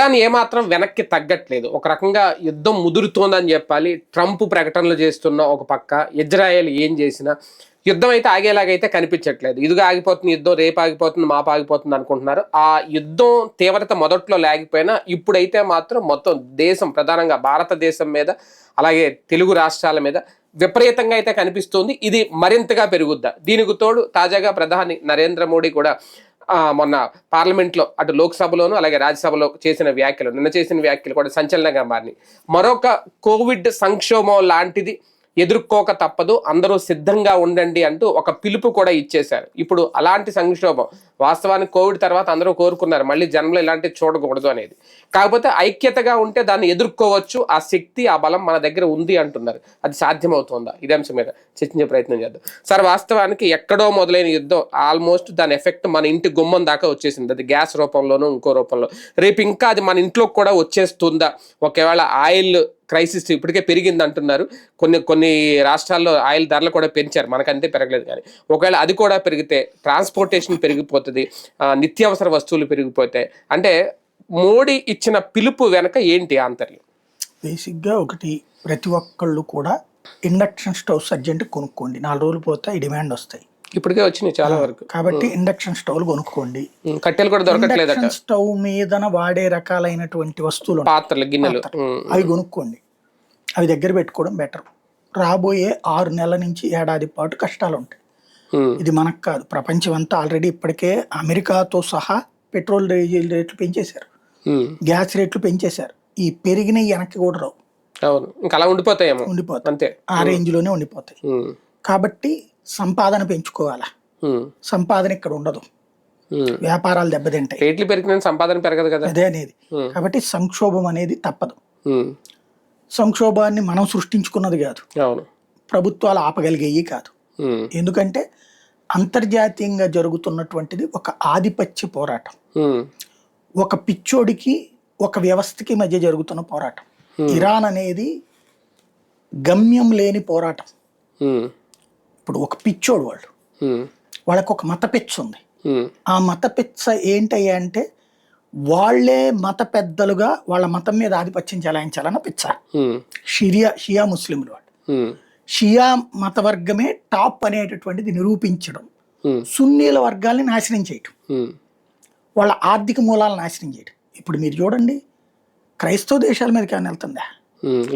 కానీ ఏమాత్రం వెనక్కి తగ్గట్లేదు. ఒక రకంగా యుద్ధం ముదురుతోందని చెప్పాలి. ట్రంప్ ప్రకటనలు చేస్తున్న ఒక పక్క, ఇజ్రాయెల్ ఏం చేసినా యుద్ధం అయితే ఆగేలాగైతే కనిపించట్లేదు. ఇదిగా ఆగిపోతుంది యుద్ధం, రేపు ఆగిపోతుంది, మాపు ఆగిపోతుంది అనుకుంటున్నారు. ఆ యుద్ధం తీవ్రత మొదట్లో లేకపోయినా ఇప్పుడైతే మాత్రం మొత్తం దేశం, ప్రధానంగా భారతదేశం మీద, అలాగే తెలుగు రాష్ట్రాల మీద విపరీతంగా అయితే కనిపిస్తుంది. ఇది మరింతగా పెరుగుద్దా? దీనికి తోడు తాజాగా ప్రధాని నరేంద్ర మోడీ కూడా మొన్న పార్లమెంట్లో అటు లోక్సభలోను అలాగే రాజ్యసభలో నిన్న చేసిన వ్యాఖ్యలు కూడా సంచలనంగా మారినాయి. మరొక కోవిడ్ సంక్షోభం లాంటిది ఎదుర్కోక తప్పదు, అందరూ సిద్ధంగా ఉండండి అంటూ ఒక పిలుపు కూడా ఇచ్చేశారు. ఇప్పుడు అలాంటి సంక్షోభం, వాస్తవానికి కోవిడ్ తర్వాత అందరూ కోరుకున్నారు మళ్ళీ జన్మలో ఇలాంటివి చూడకూడదు అనేది. కాకపోతే ఐక్యతగా ఉంటే దాన్ని ఎదుర్కోవచ్చు, ఆ శక్తి, ఆ బలం మన దగ్గర ఉంది అంటున్నారు. అది సాధ్యమవుతుందా? ఇదే అంశం మీద చర్చించే ప్రయత్నం చేద్దాం. సార్, వాస్తవానికి ఎక్కడో మొదలైన యుద్ధం ఆల్మోస్ట్ దాని ఎఫెక్ట్ మన ఇంటి గుమ్మం దాకా వచ్చేసింది. అది గ్యాస్ రూపంలోనూ ఇంకో రూపంలో. రేపు ఇంకా అది మన ఇంట్లోకి కూడా వచ్చేస్తుందా? ఒకవేళ ఆయిల్ క్రైసిస్ ఇప్పటికే పెరిగింది అంటున్నారు. కొన్ని రాష్ట్రాల్లో ఆయిల్ ధరలు కూడా పెంచారు, మనకంతే పెరగలేదు. కానీ ఒకవేళ అది కూడా పెరిగితే ట్రాన్స్పోర్టేషన్ పెరిగిపోతుంది, నిత్యావసర వస్తువులు పెరిగిపోతాయి. అంటే మోడీ ఇచ్చిన పిలుపు వెనక ఏంటి ఆంతర్యం? బేసిక్గా ఒకటి, ప్రతి ఒక్కళ్ళు కూడా ఇండక్షన్ స్టవ్స్ అర్జెంట్ కొనుక్కోండి, 4 రోజులు పోతే ఈ డిమాండ్ వస్తాయి. ఇప్పటికే వచ్చినాయి చాలా వరకు. కాబట్టి ఇండక్షన్ స్టవ్లు కొనుక్కోండి. కట్టెలు కూడా దొరకట్లేదు. ఇండక్షన్ స్టవ్ మీదన వాడే రకాలైనటువంటి వస్తువులు, పాత్రలు, గిన్నెలు, అవి కొనుక్కోండి. అవి దగ్గర పెట్టుకోవడం బెటర్. రాబోయే 6 నెలల నుంచి ఏడాది పాటు కష్టాలు ఉంటాయి. ఇది మనకు కాదు, ప్రపంచం అంతా ఆల్రెడీ ఇప్పటికే అమెరికాతో సహా పెట్రోల్ డీజిల్ రేట్లు పెంచేశారు, గ్యాస్ రేట్లు పెంచేశారు. ఈ పెరిగినవి వెనక్కి కూడా రావు. అవును, ఇంకా అలా ఉండిపోతాయి, అంతే, ఆ రేంజ్ లోనే ఉండిపోతాయి. కాబట్టి సంపాదన పెంచుకోవాలా, సంపాదన ఇక్కడ ఉండదు, వ్యాపారాలు దెబ్బతింటాయి. రేట్లు పెరిగిన సంపాదన పెరగదు కదా, అదే అనేది. కాబట్టి సంక్షోభం అనేది తప్పదు. సంక్షోభాన్ని మనం సృష్టించుకున్నది కాదు, ప్రభుత్వాలు ఆపగలిగేవి కాదు. ఎందుకంటే అంతర్జాతీయంగా జరుగుతున్నటువంటిది ఒక ఆధిపత్య పోరాటం, ఒక పిచ్చోడికి ఒక వ్యవస్థకి మధ్య జరుగుతున్న పోరాటం. ఇరాన్ అనేది గమ్యం లేని పోరాటం. ఇప్పుడు ఒక పిచ్చోడు, వాళ్ళకు ఒక మత పెచ్చ ఉంది. ఆ మత పెచ్చ ఏంటయ్యా అంటే వాళ్లే మత పెద్దలుగా వాళ్ళ మతం మీద ఆధిపత్యం చెలాయించాలన్న పిచ్చ. షియా ముస్లింలు వాళ్ళు, షియా మత వర్గమే టాప్ అనేటటువంటిది నిరూపించడం, సున్నీల వర్గాల్ని నాశనం చేయటం, వాళ్ళ ఆర్థిక మూలాలను నాశనం చేయడం. ఇప్పుడు మీరు చూడండి, క్రైస్తవ దేశాల మీదకి ఏమైనా వెళ్తుందా?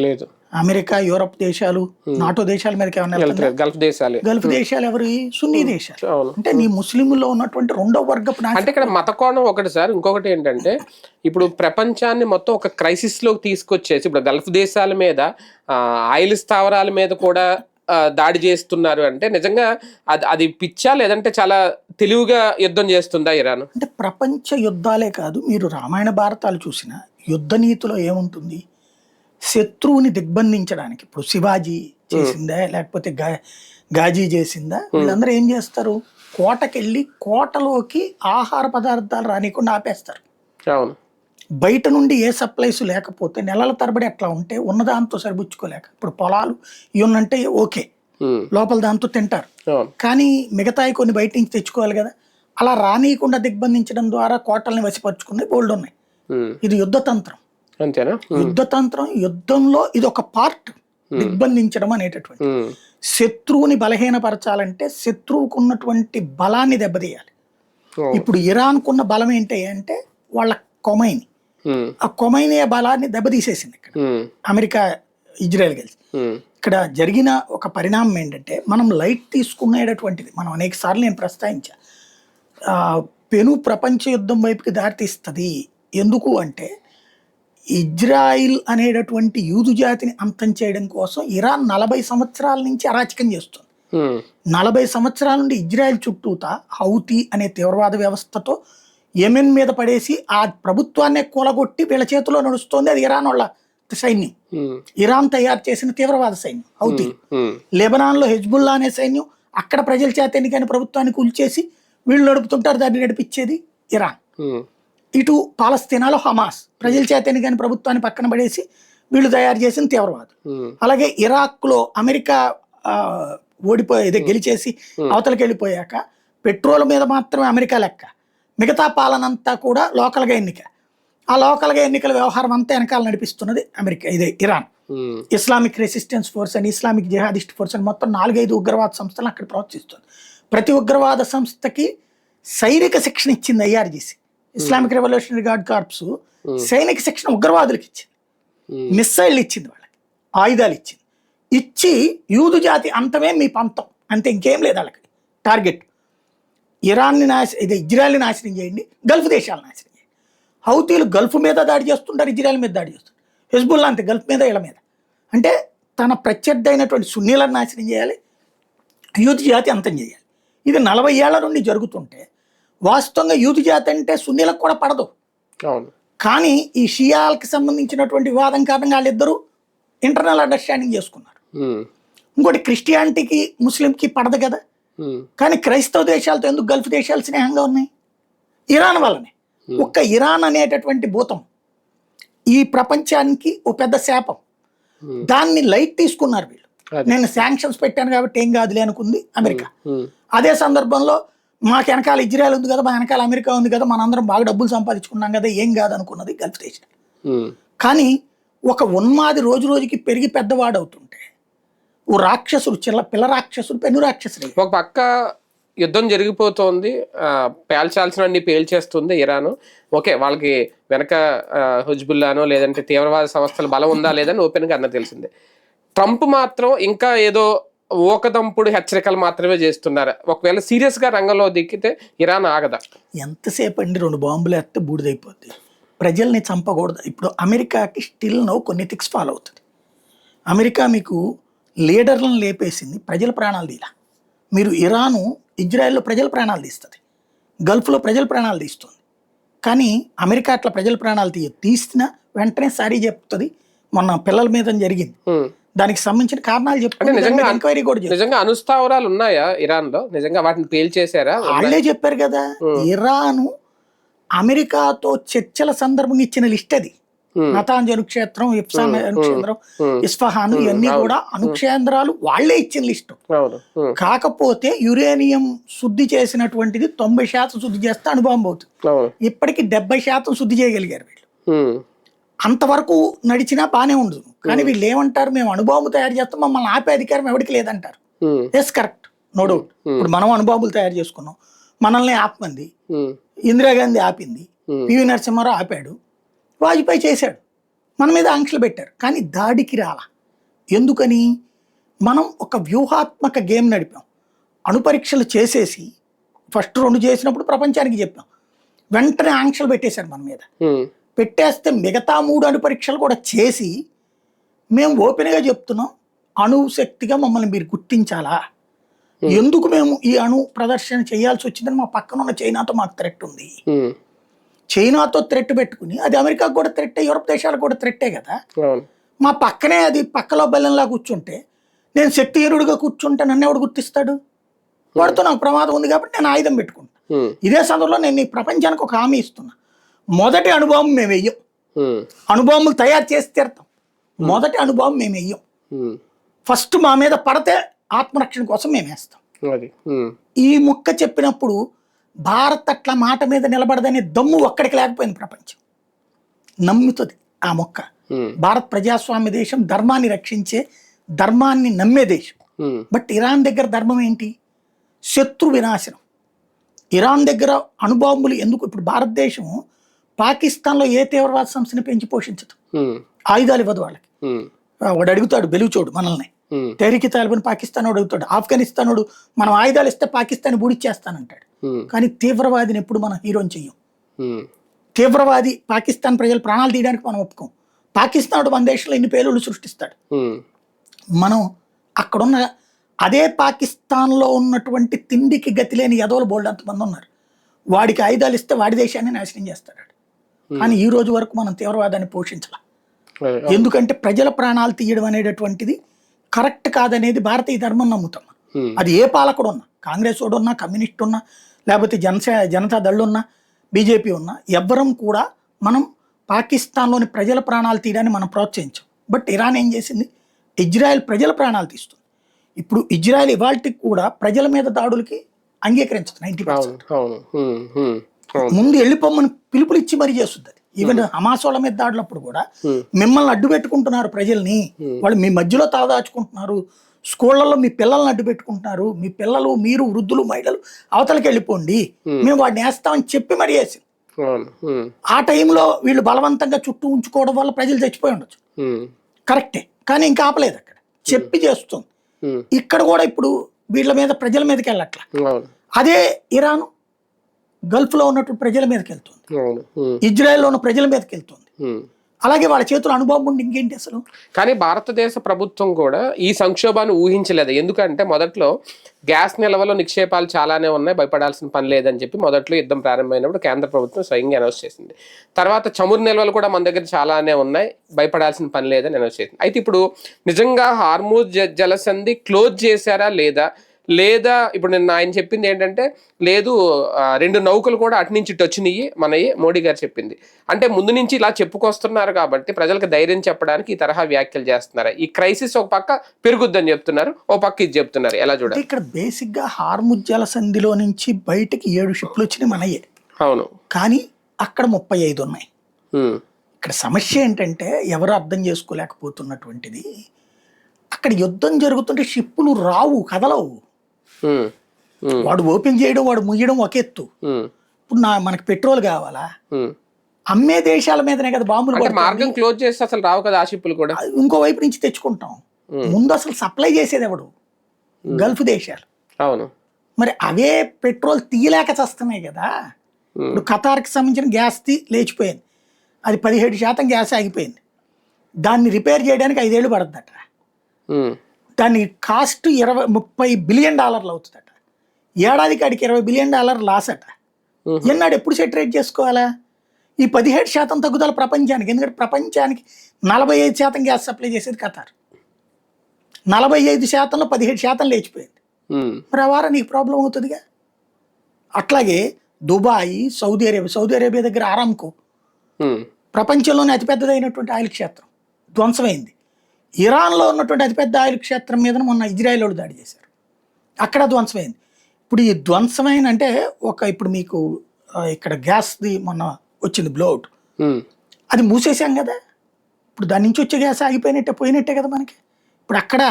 లేదు. అమెరికా, యూరప్ దేశాలు, నాటో దేశాల మీదకి ఏమైనా వెళ్తుందా? గల్ఫ్ దేశాలు ఎవరు? సున్నీ దేశాలు. అంటే నీ ముస్లింలో ఉన్నటువంటి రెండో వర్గపు. అంటే ఇక్కడ మత కోణం ఒకటి సార్, ఇంకొకటి ఏంటంటే ఇప్పుడు ప్రపంచాన్ని మొత్తం ఒక క్రైసిస్ లోకి తీసుకొచ్చేసి ఇప్పుడు గల్ఫ్ దేశాల మీద ఆయిల్ స్థావరాల మీద కూడా దాడి చేస్తున్నారు. అంటే నిజంగా అది పిచ్చా, లేదంటే చాలా తెలివిగా యుద్ధం చేస్తుందా ఇరాన్? అంటే ప్రపంచ యుద్ధాలే కాదు, మీరు రామాయణ భారతాలు చూసిన యుద్ధ నీతిలో ఏముంటుంది? శత్రువుని దిగ్బంధించడానికి. ఇప్పుడు శివాజీ చేసిందా, లేకపోతే గాజీ చేసిందా? వీళ్ళందరూ ఏం చేస్తారు? కోటకెళ్ళి కోటలోకి ఆహార పదార్థాలు రానికుండా ఆపేస్తారు. బయట నుండి ఏ సప్లైస్ లేకపోతే నెలల తరబడి అట్లా ఉంటే ఉన్నదాంతో సరిపుచ్చుకోలేక, ఇప్పుడు పొలాలు ఇవన్నంటే ఓకే, లోపల దాంతో తింటారు, కానీ మిగతాయి కొన్ని బయట నుంచి తెచ్చుకోవాలి కదా. అలా రానియకుండా దిగ్బంధించడం ద్వారా కోటల్ని వసిపరుచుకునే బోల్డ్ ఉన్నాయి. ఇది యుద్ధతంత్రం. అంతేనా? యుద్ధతంత్రం, యుద్ధంలో ఇది ఒక పార్ట్, దిగ్బంధించడం అనేటటువంటి. శత్రువుని బలహీనపరచాలంటే శత్రువుకు ఉన్నటువంటి బలాన్ని దెబ్బతీయాలి. ఇప్పుడు ఇరాన్కున్న బలం ఏంటి అంటే వాళ్ళ కొమైని, ఆ కొమైని బలాన్ని దెబ్బతీసేసింది ఇక్కడ అమెరికా, ఇజ్రాయెల్ కలిసి. ఇక్కడ జరిగిన ఒక పరిణామం ఏంటంటే, మనం లైట్ తీసుకునేటటువంటిది మనం అనేక సార్లు నేను ప్రస్తావించా, పెను ప్రపంచ యుద్ధం వైపుకి దారితీస్తుంది. ఎందుకు అంటే ఇజ్రాయిల్ అనేటటువంటి యూదు జాతిని అంతం చేయడం కోసం ఇరాన్ 40 సంవత్సరాల నుంచి అరాచకం చేస్తుంది. 40 సంవత్సరాల నుండి ఇజ్రాయిల్ చుట్టూతా హౌతీ అనే తీవ్రవాద వ్యవస్థతో యెమెన్ మీద పడేసి ఆ ప్రభుత్వాన్ని కూలగొట్టి వీళ్ళ చేతిలో నడుస్తోంది. అది ఇరాన్ వాళ్ళ సైన్యం, ఇరాన్ తయారు చేసిన తీవ్రవాద సైన్యం హౌతీ. లెబనాన్ లో హెజ్బుల్లా అనే సైన్యం, అక్కడ ప్రజల చేత ఎన్నికైన ప్రభుత్వాన్ని కూల్చేసి వీళ్ళు నడుపుతుంటారు, దాన్ని నడిపించేది ఇరాన్. ఇటు పాలస్తీనాలో హమాస్, ప్రజల చేత ఎన్నికైన ప్రభుత్వాన్ని పక్కన పడేసి వీళ్ళు తయారు చేసిన తీవ్రవాదం. అలాగే ఇరాక్ లో అమెరికా గెలిచేసి అవతలకి వెళ్ళిపోయాక పెట్రోల్ మీద మాత్రమే అమెరికా లెక్క, మిగతా పాలనంతా కూడా లోకల్గా ఎన్నిక. ఆ లోకల్గా ఎన్నికల వ్యవహారం అంతా వెనకాల నడిపిస్తున్నది అమెరికా, ఇదే ఇరాన్. ఇస్లామిక్ రెసిస్టెన్స్ ఫోర్స్ అని, ఇస్లామిక్ జిహాదిస్ట్ ఫోర్స్ అని మొత్తం 4-5 ఉగ్రవాద సంస్థలను అక్కడ ప్రోత్సహిస్తుంది. ప్రతి ఉగ్రవాద సంస్థకి సైనిక శిక్షణ ఇచ్చింది IRGC. Islamic revolutionary guard corps సైనిక శిక్షణ ఉగ్రవాదులకు ఇచ్చింది, మిస్సైళ్ళు ఇచ్చింది, వాళ్ళకి ఆయుధాలు ఇచ్చింది. ఇచ్చి యూదు జాతి అంతమే మీ పంతం, అంతే, ఇంకేం లేదు వాళ్ళకి టార్గెట్. ఇరాన్ని ఇజ్రాయల్ని నాశనం చేయండి, గల్ఫ్ దేశాలను నాశనం చేయండి. హౌతీలు గల్ఫ్ మీద దాడి చేస్తుంటారు, ఇజ్రాయల్ మీద దాడి చేస్తుంటారు. హెజ్బుల్లా అంతే, గల్ఫ్ మీద ఇళ్ళ మీద. అంటే తన ప్రత్యర్థి అయినటువంటి సున్నీలను నాశనం చేయాలి, యూత్ జాతి అంతం చేయాలి. ఇది 40 ఏళ్ల నుండి జరుగుతుంటే వాస్తవంగా యూత్ జాతి అంటే సున్నీలకు కూడా పడదు. కానీ ఈ షియాలకు సంబంధించినటువంటి వివాదం కారణంగా వాళ్ళిద్దరూ ఇంటర్నల్ అండర్స్టాండింగ్ చేసుకున్నారు. ఇంకోటి క్రిస్టియానిటీకి ముస్లింకి పడదు కదా. కానీ క్రైస్తవ దేశాలతో ఎందుకు గల్ఫ్ దేశాలు స్నేహంగా ఉన్నాయి? ఇరాన్ వల్లనే. ఒక్క ఇరాన్ అనేటటువంటి భూతం ఈ ప్రపంచానికి ఓ పెద్ద శాపం. దాన్ని లైట్ తీసుకున్నారు వీళ్ళు. నేను శాంక్షన్స్ పెట్టాను కాబట్టి ఏం కాదులే అనుకుంది అమెరికా. అదే సందర్భంలో మాకు వెనకాల ఇజ్రాయల్ ఉంది కదా, మా వెనకాల అమెరికా ఉంది కదా, మనందరం బాగా డబ్బులు సంపాదించుకున్నాం కదా, ఏం కాదు అనుకున్నది గల్ఫ్ దేశాలు. కానీ ఒక ఉన్మాది రోజు రోజుకి పెరిగి పెద్దవాడు అవుతుంటే ఓ రాక్షసుడు, పిల్ల రాక్షసుడు, పెను రాక్షసుడు. ఒక పక్క యుద్ధం జరిగిపోతుంది, పేల్చాల్సినవన్నీ పేల్చేస్తుంది ఇరాన్. ఓకే, వాళ్ళకి వెనక హెజ్బుల్లానో లేదంటే తీవ్రవాద సంస్థల బలం ఉందా లేదని ఓపెన్గా అన్న తెలిసిందే. ట్రంప్ మాత్రం ఇంకా ఏదో ఓకదంపుడు హెచ్చరికలు మాత్రమే చేస్తున్నారు. ఒకవేళ సీరియస్ గా రంగంలో దిక్కితే ఇరాన్ ఆగదా? ఎంతసేపు అండి, 2 బాంబులు వేస్తే బూడిదైపోద్ది. ప్రజల్ని చంపకూడదు. ఇప్పుడు అమెరికాకి స్టిల్ నో కొన్ని థిక్స్ ఫాలో అవుతుంది. అమెరికా మీకు లీడర్లను లేపేసింది, ప్రజల ప్రాణాలు తీలా. మీరు ఇరాను ఇజ్రాయెల్లో ప్రజల ప్రాణాలు తీస్తుంది, గల్ఫ్లో ప్రజల ప్రాణాలు తీస్తుంది. కానీ అమెరికా అట్లా ప్రజల ప్రాణాలు తీసినా వెంటనే సారీ చెప్తుంది. మొన్న పిల్లల మీద జరిగింది, దానికి సంబంధించిన కారణాలు చెప్తే ఎంక్వైరీ కూడా నిజంగా అనుస్థావరాలు ఉన్నాయా ఇరాన్ లో? నిజంగా వాటిని పేల్చేశారా? వాళ్ళే చెప్పారు కదా. ఇరాను అమెరికాతో చర్చల సందర్భంగా ఇచ్చిన లిస్ట్ అది. నతాంజ్ అణుక్షేత్రం, ఇఫ్సాన్ అణుక్షేత్రం, ఇస్ఫహాన్, ఇవన్నీ కూడా అణుక్షేత్రాలు వాళ్లే ఇచ్చిన లిస్టు. కాకపోతే యురేనియం శుద్ధి చేసినటువంటిది 90% శుద్ధి చేస్తే అణుబాంబు అవుతుంది. ఇప్పటికి 70% శుద్ధి చేయగలిగారు వీళ్ళు. అంతవరకు నడిచినా బానే ఉండదు. కానీ వీళ్ళు ఏమంటారు, మేము అణుబాంబు తయారు చేస్తాం, మమ్మల్ని ఆపే అధికారం ఎవరికి లేదంటారు. Yes, correct, no doubt. ఇప్పుడు మనం అణుబాంబులు తయారు చేసుకున్నాం, మనల్ని ఆపమంది. ఇందిరాగాంధీ ఆపింది, పివి నరసింహారావు ఆపాడు, వాజ్పేయి చేశాడు, మన మీద ఆంక్షలు పెట్టారు. కానీ దాడికి రాలా. ఎందుకని? మనం ఒక వ్యూహాత్మక గేమ్ నడిపాం. అణుపరీక్షలు చేసేసి ఫస్ట్ 2 చేసినప్పుడు ప్రపంచానికి చెప్పాం, వెంటనే ఆంక్షలు పెట్టేశారు మన మీద. పెట్టేస్తే మిగతా 3 అణుపరీక్షలు కూడా చేసి మేము ఓపెన్గా చెప్తున్నాం, అణుశక్తిగా మమ్మల్ని మీరు గుర్తించాలా, ఎందుకు మేము ఈ అణు ప్రదర్శన చేయాల్సి వచ్చిందని మా పక్కన ఉన్న చైనాతో మాకు థ్రెట్ ఉంది. చైనాతో థ్రెట్ పెట్టుకుని అది అమెరికాకు కూడా థ్రెట్టే, యూరప్ దేశాలకు కూడా థ్రెట్టే కదా. మా పక్కనే అది పక్కలో బెల్లంలా కూర్చుంటే, నేను శక్తిహీనుడిగా కూర్చుంటే నన్ను ఎవడు గుర్తిస్తాడు? వాడితో నాకు ప్రమాదం ఉంది కాబట్టి నేను ఆయుధం పెట్టుకుంటా. ఇదే సందర్భంలో నేను ఈ ప్రపంచానికి ఒక హామీ ఇస్తున్నా, మొదటి అణుబాంబు మేము వెయ్యం. అణుబాంబులు తయారు చేసి తీరుతాం, మొదటి అణుబాంబు మేము వెయ్యం. ఫస్ట్ మా మీద పడితే ఆత్మరక్షణ కోసం మేము వేస్తాం. ఈ ముక్క చెప్పినప్పుడు భారత్ అట్లా మాట మీద నిలబడదనే దమ్ము ఒక్కడికి లేకపోయింది. ప్రపంచం నమ్ముతుంది ఆ మొక్క. భారత్ ప్రజాస్వామ్య దేశం, ధర్మాన్ని రక్షించే, ధర్మాన్ని నమ్మే దేశం. బట్ ఇరాన్ దగ్గర ధర్మం ఏంటి? శత్రు వినాశనం. ఇరాన్ దగ్గర అణుబాంబులు ఎందుకు? ఇప్పుడు భారతదేశం పాకిస్తాన్లో ఏ తీవ్రవాద సంస్థని పెంచి పోషించదు, ఆయుధాలు ఇవ్వదు వాళ్ళకి. వాడు అడుగుతాడు బెలుచోడు మనల్ని, తెహ్రీక్ తాలిబాన్ పాకిస్తాన్ అడుగుతాడు, ఆఫ్ఘనిస్తాన్ వాడు మనం ఆయుధాలు ఇస్తే పాకిస్తాన్ బూడిచ్చేస్తానంటాడు. కానీ తీవ్రవాదిని ఎప్పుడు మనం హీరోని చెయ్యం. తీవ్రవాది పాకిస్తాన్ ప్రజలు ప్రాణాలు తీయడానికి మనం ఒప్పుకోం. పాకిస్తాన్ మన దేశంలో ఎన్ని పేలుళ్ళు సృష్టిస్తాడు. మనం అక్కడున్న అదే పాకిస్తాన్లో ఉన్నటువంటి తిండికి గతి లేని యదవులు బోల్డ్ అంతమంది ఉన్నారు. వాడికి ఆయుధాలు ఇస్తే వాడి దేశాన్ని నాశనం చేస్తాడు. కానీ ఈ రోజు వరకు మనం తీవ్రవాదాన్ని పోషించాల. ఎందుకంటే ప్రజల ప్రాణాలు తీయడం అనేటటువంటిది కరెక్ట్ కాదనేది భారతీయ ధర్మం నమ్ముతాం. అది ఏ పాలకుడు ఉన్నా, కాంగ్రెస్ వాడు ఉన్నా, కమ్యూనిస్ట్ ఉన్నా, లేకపోతే జనతా దళ్ ఉన్నా, బీజేపీ ఉన్నా, ఎవ్వరం కూడా మనం పాకిస్తాన్లోని ప్రజల ప్రాణాలు తీయడాన్ని మనం ప్రోత్సహించాం. బట్ ఇరాన్ ఏం చేసింది? ఇజ్రాయెల్ ప్రజల ప్రాణాలు తీస్తుంది. ఇప్పుడు ఇజ్రాయెల్ ఇవాళకి కూడా ప్రజల మీద దాడులకి అంగీకరించదు. 90% ముందు వెళ్ళిపోమని పిలుపులు ఇచ్చి మరీ చేస్తుంది. అది ఈవెన్ హమాస్ వాళ్ళ మీద దాడులప్పుడు కూడా మిమ్మల్ని అడ్డు పెట్టుకుంటున్నారు ప్రజల్ని, వాళ్ళు మీ మధ్యలో తలదాచుకుంటున్నారు, స్కూళ్లలో మీ పిల్లల్ని అడ్డు పెట్టుకుంటున్నారు, మీ పిల్లలు మీరు వృద్ధులు మహిళలు అవతలకి వెళ్ళిపోండి, మేము వాడిని వేస్తామని చెప్పి మరీ వేసి ఆ టైంలో వీళ్ళు బలవంతంగా చుట్టూ ఉంచుకోవడం వల్ల ప్రజలు చచ్చిపోయి ఉండొచ్చు, కరెక్టే. కానీ ఇంకా ఆపలేదు, అక్కడ చెప్పి చేస్తుంది. ఇక్కడ కూడా ఇప్పుడు వీళ్ళ మీద ప్రజల మీదకి వెళ్ళట్లా. అదే ఇరాన్ గల్ఫ్ లో ఉన్నటువంటి ప్రజల మీదకి వెళ్తుంది, ఇజ్రాయెల్లో ఉన్న ప్రజల మీదకి వెళ్తుంది. అలాగే వాళ్ళ చేతులు అనుభవం ఉండి ఇంకేంటి అసలు. కానీ భారతదేశ ప్రభుత్వం కూడా ఈ సంక్షోభాన్ని ఊహించలేదు. ఎందుకంటే మొదట్లో గ్యాస్ నిల్వలో నిక్షేపాలు చాలానే ఉన్నాయి, భయపడాల్సిన పని లేదని చెప్పి మొదట్లో యుద్ధం ప్రారంభమైనప్పుడు కేంద్ర ప్రభుత్వం స్వయంగా అనౌన్స్ చేసింది. తర్వాత చమురు నిల్వలు కూడా మన దగ్గర చాలానే ఉన్నాయి, భయపడాల్సిన పని లేదని అనౌన్స్ చేసింది. అయితే ఇప్పుడు నిజంగా హార్మూజ్ జలసంధి క్లోజ్ చేశారా లేదా ఇప్పుడు నిన్న ఆయన చెప్పింది ఏంటంటే లేదు, 2 నౌకలు కూడా అటు నుంచి ఇటు వచ్చినాయి మనవి, మోడీ గారు చెప్పింది. అంటే ముందు నుంచి ఇలా చెప్పుకొస్తున్నారు కాబట్టి ప్రజలకు ధైర్యం చెప్పడానికి ఈ తరహా వ్యాఖ్యలు చేస్తున్నారు. ఈ క్రైసిస్ ఒక పక్క పెరుగుద్దని చెప్తున్నారు, ఒక పక్క ఇది చెప్తున్నారు, ఎలా చూడాలి? ఇక్కడ బేసిక్ గా హార్ముజ్ జలసంధిలో నుంచి బయటకి 7 షిప్లు వచ్చినాయి మనయ్యే. అవును, కానీ అక్కడ 35 ఉన్నాయి. ఇక్కడ సమస్య ఏంటంటే ఎవరు అర్థం చేసుకోలేకపోతున్నటువంటిది, అక్కడ యుద్ధం జరుగుతుంటే షిప్పులు రావు, కదలవు. వాడు ఓపెన్ చేయడం వాడు ముయ్యడం ఒక ఎత్తు. ఇప్పుడు మనకి పెట్రోల్ కావాలా, అమ్మే దేశాల మీదనే కదా బాంబులు. మార్గం క్లోజ్ చేస్తే అసలు రావు కదా ఆ షిప్పులు కూడా, ఇంకో వైపు నుంచి తెచ్చుకుంటాం. ముందు అసలు సప్లై చేసేది ఎవడు? గల్ఫ్ దేశాలు. అవును, మరి అవే పెట్రోల్ తీయలేక చేస్తున్నాయి కదా. ఇప్పుడు ఖతార్కి సంబంధించిన గ్యాస్ లేచిపోయింది, అది 17% గ్యాస్ ఆగిపోయింది. దాన్ని రిపేర్ చేయడానికి 5 ఏళ్ళు పడుతుందట. దాని కాస్ట్ $30 బిలియన్ అవుతుందట. ఏడాదికి అడికి $20 బిలియన్ లాస్ అట. ఎన్నాడు ఎప్పుడు సెటరేట్ చేసుకోవాలా? ఈ 17% తగ్గుదల ప్రపంచానికి. ఎందుకంటే ప్రపంచానికి 45% గ్యాస్ సప్లై చేసేది ఖతార్, 45%లో 17% లేచిపోయింది. మరి ఆ వారం నీకు ప్రాబ్లం అవుతుందిగా. అట్లాగే దుబాయ్, సౌదీ అరేబియా దగ్గర ఆరామ్కో ప్రపంచంలోనే అతిపెద్దదైనటువంటి ఆయిల్ క్షేత్రం ధ్వంసమైంది. ఇరాన్లో ఉన్నటువంటి అతిపెద్ద ఆయిల్ క్షేత్రం మీద మొన్న ఇజ్రాయెల్ వాళ్ళు దాడి చేశారు, అక్కడ ధ్వంసమైంది. ఇప్పుడు ఈ ధ్వంసమైన అంటే ఇప్పుడు మీకు ఇక్కడ గ్యాస్ది మొన్న వచ్చింది బ్లోఅవుట్, అది మూసేసాం కదా. ఇప్పుడు దాని నుంచి వచ్చే గ్యాస్ పోయినట్టే కదా మనకి. ఇప్పుడు అక్కడ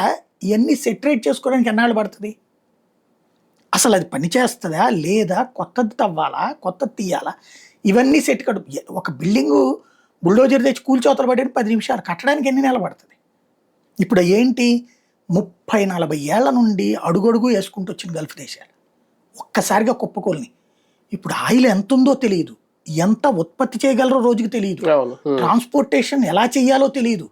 ఇవన్నీ సెటరేట్ చేసుకోవడానికి ఎన్నాళ్ళు పడుతుంది? అసలు అది పని చేస్తుందా లేదా, కొత్తది తవ్వాలా, కొత్తది తీయాలా, ఇవన్నీ ఒక బిల్డింగు బుల్డోజర్ తెచ్చి కూల్చోతలు పడి 10 నిమిషాలు కట్టడానికి ఎన్ని నెలలు పడుతుంది? ఇప్పుడు ఏంటి 30-40 ఏళ్ల నుండి అడుగడుగు వేసుకుంటూ వచ్చిన గల్ఫ్ దేశాలు ఒక్కసారిగా కుప్పకూలని. ఇప్పుడు ఆయిల్ ఎంత ఉందో తెలియదు, ఎంత ఉత్పత్తి చేయగలరో రోజుకి తెలియదు, ట్రాన్స్పోర్టేషన్ ఎలా చెయ్యాలో తెలియదు.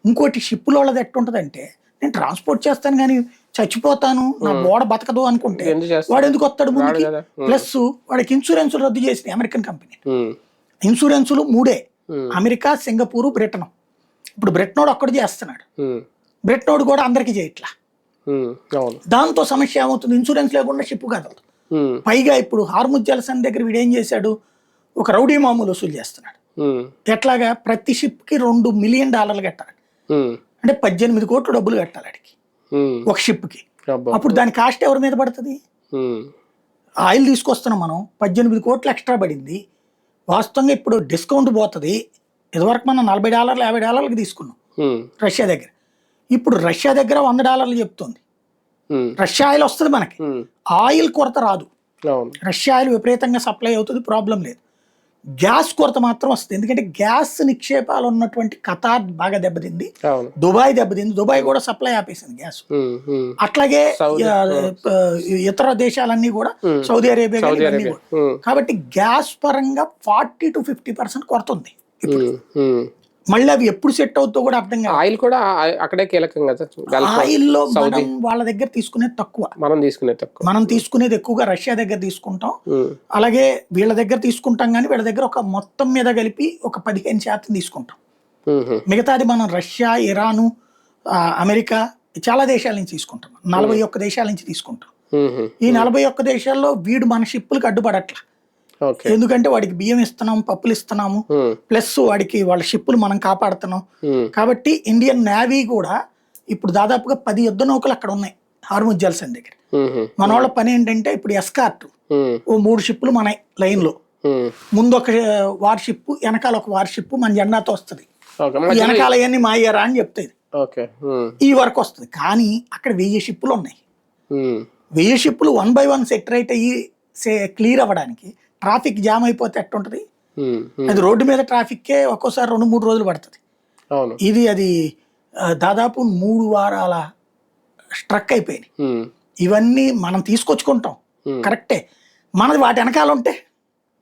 ఇంకోటి షిప్పుల వాళ్ళది ఎట్టుంటదంటే, నేను ట్రాన్స్పోర్ట్ చేస్తాను కానీ చచ్చిపోతాను, నా బోడ బతకదు అనుకుంటే వాడు ఎందుకు వస్తాడు ముందుకి? ప్లస్ వాడికి ఇన్సూరెన్సులు రద్దు చేసింది అమెరికన్ కంపెనీ. ఇన్సూరెన్సులు 3, అమెరికా, సింగపూర్, బ్రిటన్. ఇప్పుడు బ్రిటనోడు ఒక్కడు చేస్తున్నాడు, బ్రిటనోడు కూడా అందరికీ చేయట్లా. దాంతో సమస్య ఏమవుతుంది? ఇన్సూరెన్స్ లేకుండా షిప్ కదలదు. పైగా ఇప్పుడు హార్ముజ్ జలసంధి దగ్గర వీడు ఏం చేశాడు, ఒక రౌడీ మామూలు వసూలు చేస్తున్నాడు. ఎట్లాగా? ప్రతి షిప్ కి $2 మిలియన్ కట్టాలి, అంటే 18 కోట్లు డబ్బులు కట్టాలి అడికి ఒక షిప్ కి. అప్పుడు దాని కాస్ట్ ఎవరి మీద పడుతుంది? ఆయిల్ తీసుకొస్తున్నాం మనం, 18 కోట్లు ఎక్స్ట్రా పడింది. వాస్తవంగా ఇప్పుడు డిస్కౌంట్ పోతుంది. ఇదివరకు మనం $40 $50 తీసుకున్నాం రష్యా దగ్గర. ఇప్పుడు రష్యా దగ్గర $100 చెప్తుంది. రష్యా ఆయిల్ వస్తుంది మనకి, ఆయిల్ కొరత రాదు. రష్యా ఆయిల్ విపరీతంగా సప్లై అవుతుంది, ప్రాబ్లం లేదు. గ్యాస్ కొరత మాత్రం వస్తుంది. ఎందుకంటే గ్యాస్ నిక్షేపాలు ఉన్నటువంటి ఖతార్ బాగా దెబ్బతింది, దుబాయ్ దెబ్బతింది. దుబాయ్ కూడా సప్లై ఆపేసింది గ్యాస్. అట్లాగే ఇతర దేశాలన్నీ కూడా, సౌదీ అరేబియా కూడా. కాబట్టి గ్యాస్ పరంగా 40 to 50% కొరత ఉంది ఇప్పుడు. మళ్ళీ అవి ఎప్పుడు సెట్ అవుతుందో కూడా అర్థం కాదు. ఆయిల్ కూడా అక్కడే కీలకం కదా. ఆయిల్లో మనం వాళ్ళ దగ్గర తీసుకునేది తక్కువ, మనం తీసుకునేది ఎక్కువగా రష్యా దగ్గర తీసుకుంటాం. అలాగే వీళ్ళ దగ్గర తీసుకుంటాం, కానీ వీళ్ళ దగ్గర ఒక మొత్తం మీద కలిపి ఒక 15% తీసుకుంటాం. మిగతాది మనం రష్యా, ఇరాను, అమెరికా చాలా దేశాల నుంచి తీసుకుంటాం. 41 దేశాల నుంచి తీసుకుంటాం. ఈ 41 దేశాల్లో వీడు మన షిప్పులకు అడ్డుపడట్లా. ఎందుకంటే వాడికి బియ్యం ఇస్తున్నాము, పప్పులు ఇస్తున్నాము, ప్లస్ వాడికి వాళ్ళ షిప్పులు మనం కాపాడుతున్నాం. కాబట్టి ఇండియన్ నేవీ కూడా ఇప్పుడు దాదాపుగా 10 యుద్ధ నౌకలు అక్కడ ఉన్నాయి హార్ముజ్ జలసంధి దగ్గర. మన వాళ్ళ పని ఏంటంటే ఇప్పుడు ఎస్కార్ట్ 3 షిప్పులు మన లైన్ లో ఉమ్, ముందు ఒక వార్షిప్, వెనకాల ఒక వార్షిప్ మన జెండాతో వస్తుంది. ఓకే ఈ వెనకాల అవన్నీ మాయ్యారా అని చెప్తుంది. ఓకే. ఉమ్, ఈ వరకు వస్తుంది. కానీ అక్కడ 1000 షిప్పులు ఉన్నాయి. ఉమ్, 1000 షిప్పులు 1 by 1 సెటరేట్ అయ్యి క్లియర్ అవ్వడానికి ట్రాఫిక్ జామ్ అయిపోతే ఎట్టుంటది? ఉమ్, ఉమ్, అది రోడ్డు మీద ట్రాఫిక్కే ఒక్కోసారి 2-3 రోజులు పడుతుంది. అవును. అది దాదాపు 3 వారాల స్ట్రక్ అయిపోయింది. ఉమ్, ఇవన్నీ మనం తీసుకొచ్చుకుంటాం, కరెక్టే. మనది వాటి వెనకాల ఉంటే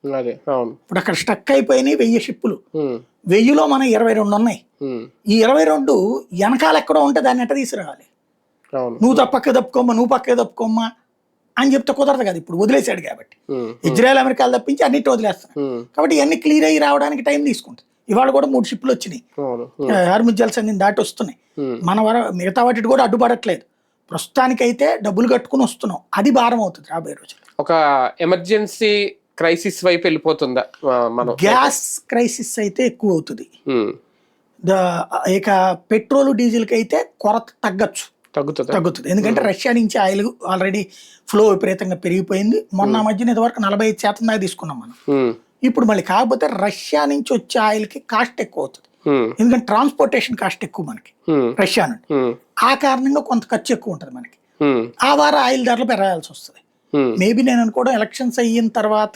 అదే అవును. ఇప్పుడు అక్కడ స్ట్రక్ అయిపోయినాయి 1000 షిప్పులు. ఉమ్, 1000లో మనం 22 ఉన్నాయి. ఉమ్, ఈ 22 వెనకాల ఎక్కడో ఉంటే దాన్ని ఎట్ట తీసుకురావాలి? అవును. నువ్వు పక్కకి తప్పుకోమ్మా అని చెప్తే కుదరదు కదా. ఇప్పుడు వదిలేశాడు కాబట్టి ఉమ్, ఇజ్రాయెల్ అమెరికాలు తప్పించి అన్నిటి వదిలేస్తాను ఉమ్, కాబట్టి ఇవన్నీ క్లియర్ అయ్యి రావడానికి టైం తీసుకుంటుంది. ఇవాళ కూడా 3 షిప్పులు వచ్చినాయి, అవును. హార్ముజ్ జలసంధిని దాటి వస్తున్నాయి. ఉమ్, మిగతా వాటి కూడా అడ్డుపడట్లేదు. ప్రస్తుతానికైతే డబ్బులు కట్టుకుని వస్తున్నాం. అది భారం అవుతుంది రాబోయే రోజులు. ఒక ఎమర్జెన్సీ క్రైసిస్ వైపు వెళ్ళిపోతుందా మనం? గ్యాస్ క్రైసిస్ అయితే ఎక్కువ అవుతుంది. ఉమ్, ఇక పెట్రోల్ డీజిల్కి అయితే కొరత తగ్గుతుంది. ఎందుకంటే రష్యా నుంచి ఆయిల్ ఆల్రెడీ ఫ్లో విపరీతంగా పెరిగిపోయింది. మొన్న మధ్యన ఇదివరకు 45% దాకా తీసుకున్నాం మనం. ఉమ్, ఇప్పుడు మళ్ళీ కాకపోతే రష్యా నుంచి వచ్చే ఆయిల్కి కాస్ట్ ఎక్కువ అవుతుంది. ఉమ్, ఎందుకంటే ట్రాన్స్పోర్టేషన్ కాస్ట్ ఎక్కువ మనకి ఉమ్, రష్యా నుండి. ఉమ్, ఆ కారణంగా కొంత ఖర్చు ఎక్కువ ఉంటుంది మనకి. ఉమ్, ఆ వారం ఆయిల్ ధరలు పెరగాల్సి వస్తుంది. ఉమ్. మేబీ నేను అనుకోవడం ఎలక్షన్స్ అయిన తర్వాత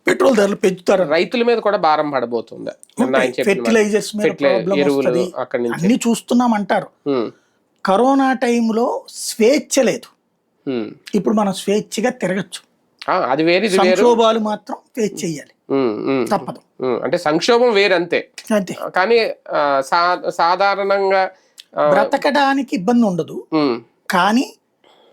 పెట్రోల్ ధరలు పెంచుతారు. రైతుల మీద కూడా భారం పడబోతుంది. మొన్న ఆయన చెప్పిన మాట. ఫెర్టిలైజర్స్ మీద ప్రాబ్లం ఎరువులు వస్తుంది. అక్కడి నుంచి. అన్ని చూస్తున్నాం అంటారు. ఉమ్, కరోనా టైంలో స్వేచ్ఛ లేదు. ఉమ్. ఇప్పుడు మనం స్వేచ్ఛగా తిరగచ్చు. అది వేరు, ఇది వేరు. సంక్షోభాలు మాత్రం ఫేస్ చెయ్యాలి, ఉమ్, ఉమ్, తప్పదు. అంటే సంక్షోభం వేరు అంతే. అంతే. కానీ సాధారణంగా బ్రతకడానికి ఇబ్బంది ఉండదు, ఉమ్, కానీ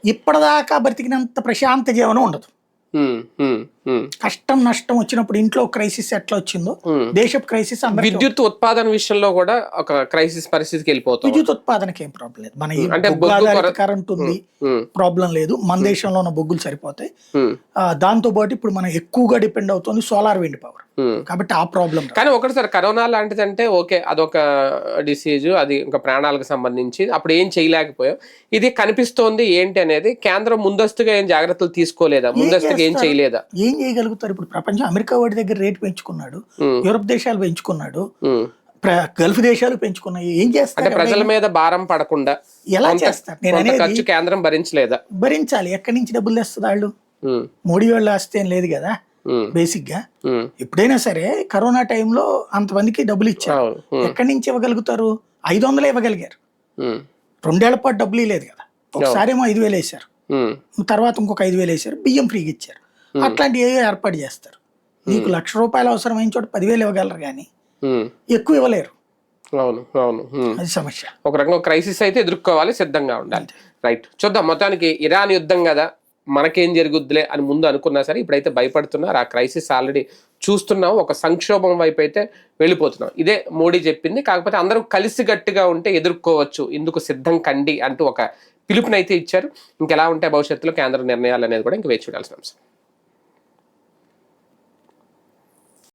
ఇప్పటిదాకా బ్రతికినంత ప్రశాంత జీవనం ఉండదు. ఉమ్, ఉమ్, ఉమ్. కష్టం నష్టం వచ్చినప్పుడు ఇంట్లో క్రైసిస్ ఎట్లా వచ్చిందో దేశపు క్రైసిస్ అందరికీ. విద్యుత్ ఉత్పాదన విషయంలో కూడా ఒక క్రైసిస్ పరిస్థితికి వెళ్ళిపోతాం. విద్యుత్ ఉత్పాదనకి ఏం ప్రాబ్లం లేదు. మన అంటే బొగ్గు ఆధారిత కరెంట్ ఉంది, ప్రాబ్లం లేదు. మన దేశంలో ఉన్న బొగ్గులు సరిపోతాయి. దాంతో పాటు ఇప్పుడు మనం ఎక్కువగా డిపెండ్ అవుతుంది సోలార్ విండ్ పవర్, కాబట్టి ఆ ప్రాబ్లం. కానీ ఒకటి సార్, కరోనా లాంటిది అంటే ఓకే, అదొక డిసీజ్, అది ఇంకా ప్రాణాలకు సంబంధించి అప్పుడు ఏం చేయలేకపోయాం. ఇది కనిపిస్తోంది ఏంటి అనేది కేంద్రం ముందస్తుగా ఏం జాగ్రత్తలు తీసుకోలేదా? ముందస్తుగా ఏం చేయలేదా? ఏం చేయగలుగుతారు? ఇప్పుడు ప్రపంచం అమెరికా వాడి దగ్గర రేట్ పెంచుకున్నాడు, యూరప్ దేశాలు పెంచుకున్నాడు, గల్ఫ్ దేశాలు పెంచుకున్నాయి. ఏం చేస్తారు? అంటే ప్రజల మీద భారం పడకుండా ఎలా చేస్తారు? నేను అనేది ఖర్చు కేంద్రం భరించలేదా? భరించాలి. ఎక్కడి నుంచి డబ్బులు తెస్తుంది వాళ్ళు? మోడీ వాళ్ళు ఆస్తే ఏం లేదు కదా. బేసిక్ గా ఎప్పుడైనా సరే కరోనా టైంలో అంతమందికి డబ్బులు ఇచ్చారు. ఎక్కడి నుంచి ఇవ్వగలుగుతారు? 500 ఇవ్వగలిగారు. 2 ఏళ్ల పాటు డబ్బులు ఇవ్వలేదు కదా. ఒకసారి ఏమో 5,000 వేశారు, తర్వాత ఇంకొక 5,000 వేశారు, బియ్యం ఫ్రీగా ఇచ్చారు. అట్లాంటి ఏదో ఏర్పాటు చేస్తారు. నీకు ₹1,00,000 అవసరమైన చోట 10,000 ఇవ్వగలరు, కానీ ఎక్కువ ఇవ్వలేరు. అవును, అవును. అది సమస్య. ఒక రకంగా క్రైసిస్ అయితే ఎదుర్కోవాలి, సిద్ధంగా ఉండాలి. రైట్, చూద్దాం. మొత్తానికి ఇరాన్ యుద్ధం కదా, మనకేం జరుగుద్దిలే అని ముందు అనుకున్నా సరే ఇప్పుడైతే భయపడుతున్నారు. ఆ క్రైసిస్ ఆల్రెడీ చూస్తున్నాం, ఒక సంక్షోభం వైపు అయితే వెళ్ళిపోతున్నాం. ఇదే మోడీ చెప్పింది. కాకపోతే అందరూ కలిసిగట్టుగా ఉంటే ఎదుర్కోవచ్చు, ఇందుకు సిద్ధం కండి అంటూ ఒక పిలుపునైతే ఇచ్చారు. ఇంకెలా ఉంటే భవిష్యత్తులో కేంద్ర నిర్ణయాలు అనేది కూడా ఇంక వేచి చూడాల్సిన అంశం.